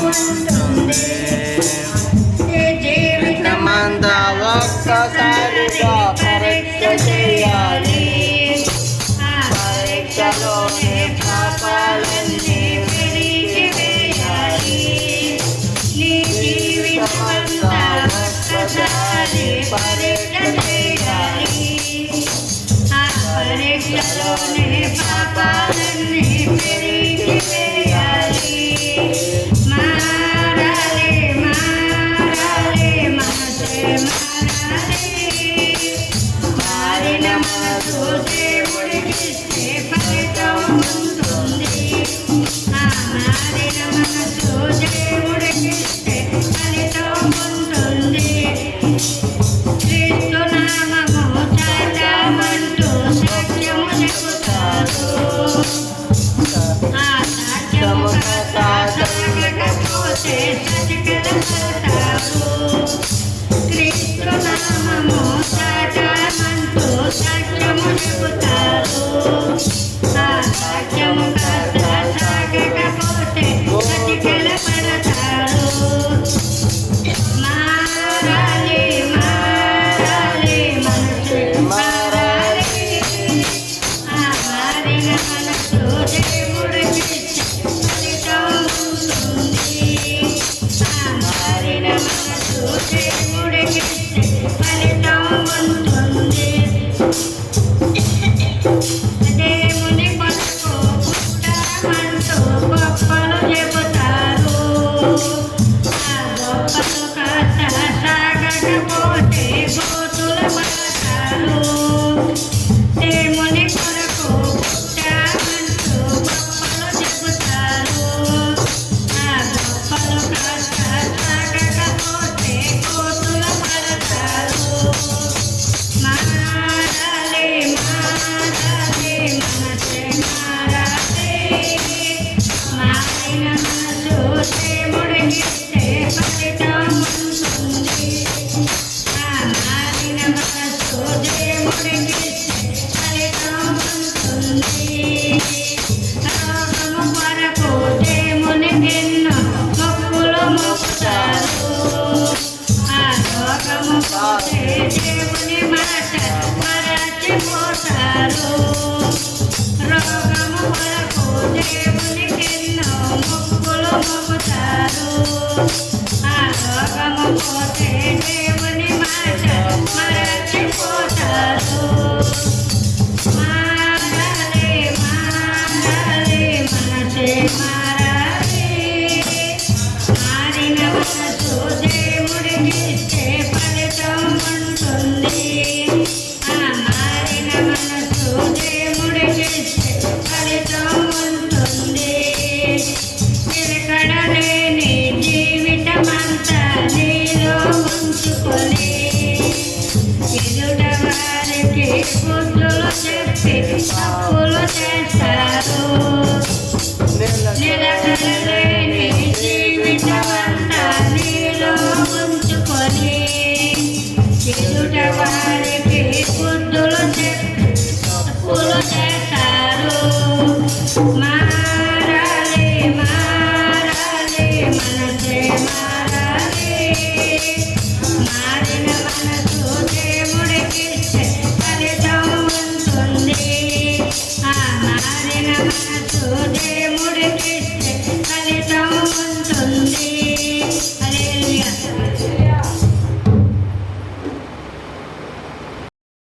ఉంటుంది. జీవితమంతా ఒక్కసారిగా పరీక్ష చేయాలి. పరీక్షలోనే పాపాలన్నీ విడిచివేయాలి. నీ జీవితమంతా ఒక్కసారి పరీక్ష చేయాలి. ఆ పరీక్షలోనే పాపాలన్నీ విడిచివేయాలి. మారాలి మారాలి మనసే మారాలి. మారిన మనసు దేవుడికిస్తే ఫలితం ఉంటుంది. ఆ మారిన మనసు దేవుడికిస్తే ఫలితం ఉంటుంది. క్రీస్తు నామము చాటమంటూ సత్యము చెబుతారు. ఆ సత్యము సాగకపోతే సతికిలపడతారు. క్రీస్తు నామము చాటమంటూ సత్యము చెబుతారు. ఆ సత్యము సాగకపోతే సతికిలపడతారు. మారాలి మారాలి మనసు మారాలి. ఆ మారిన మనసు దేవుడికిస్తే ఫలితం ఉంటుంది. ఆ మారిన మనసు దేవుడికిస్తే ఫలితం ఉంటుంది. దేవుని కొరకు పుట్టమంటూ గొప్పలు చెబుతారు. ఆ గొప్పలు కాస్త సాగకపోతే గోతుల పడతారు. దేవుని కొరకు పుట్టమంటూ గొప్పలు చెబుతారు. ఆ గొప్పలు కాస్త సాగకపోతే గోతుల పడతారు. మారాలి మారాలి మనసే మారాలి. మారిన మనసు దేవుడికిస్తే ఫలితం ఉంటుంది. ఆ మారిన మనసు దేవుడికిస్తే ఫలితం ఉంటుంది. రోగము కొరకు దేవునికెన్నో మొక్కులు మొక్కుతారు. ఆ రోగము పోతే దేవుని మాట మరచిపోతారు. రోగము కొరకు దేవునికెన్నో మొక్కులు మొక్కుతారు. ఆ రోగము పోతే దేవుని మాట మరచిపోతారు. మారాలి మారాలి మనసే మారాలి. మారిన మనసు దేవుడికిస్తే ఫలితం ఉంటుంది. ఆ మారిన మనసు దేవుడికిస్తే ఫలితం ఉంటుంది. నిలకడలేని జీవితమంతా నీలో ఉంచుకొని ఎదుట వారికి బుద్ధులు చెప్పి తప్పులు చేస్తారు. నిలకడలేని జీవితమంతా నీలో ఉంచుకొని ఎదుట వారికి బుద్ధులు చెప్పి తప్పులు చేస్తారు. మారాలి మారాలి మనసే మారాలి. మారిన మనసు దేవుడికిస్తే ఫలితం ఉంటుంది. ఆ మారిన మనసు దేవుడికిస్తే ఫలితం ఉంటుంది. హల్లెలూయా.